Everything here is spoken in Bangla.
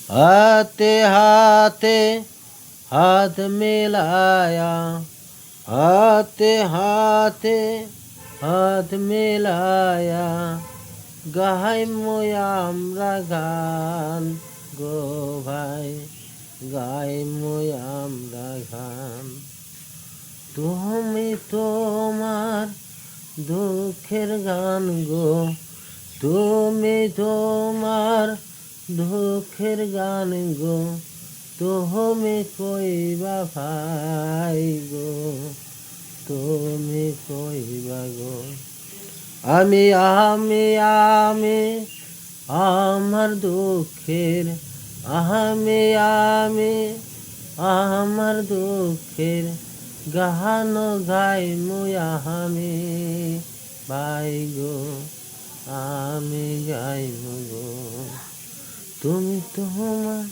হাতে হাতে হাত মেলায়া, হাতে হাতে হাত মেলায়া, গাইমু আমরা গান গো ভাই, গাইমু আমরা গান। তুমি তোমার দুঃখের গান গো, তুমি তোমার দুঃখের গান গো, তুমি কইবা ভাই গো, তুমি কইবা গো। আমি আমি আমি আমার দুঃখের, আমি আমি আমার দুঃখের গান গাইমু আমি ভাই গো, আমি গাইমু গো। তুমি তোমার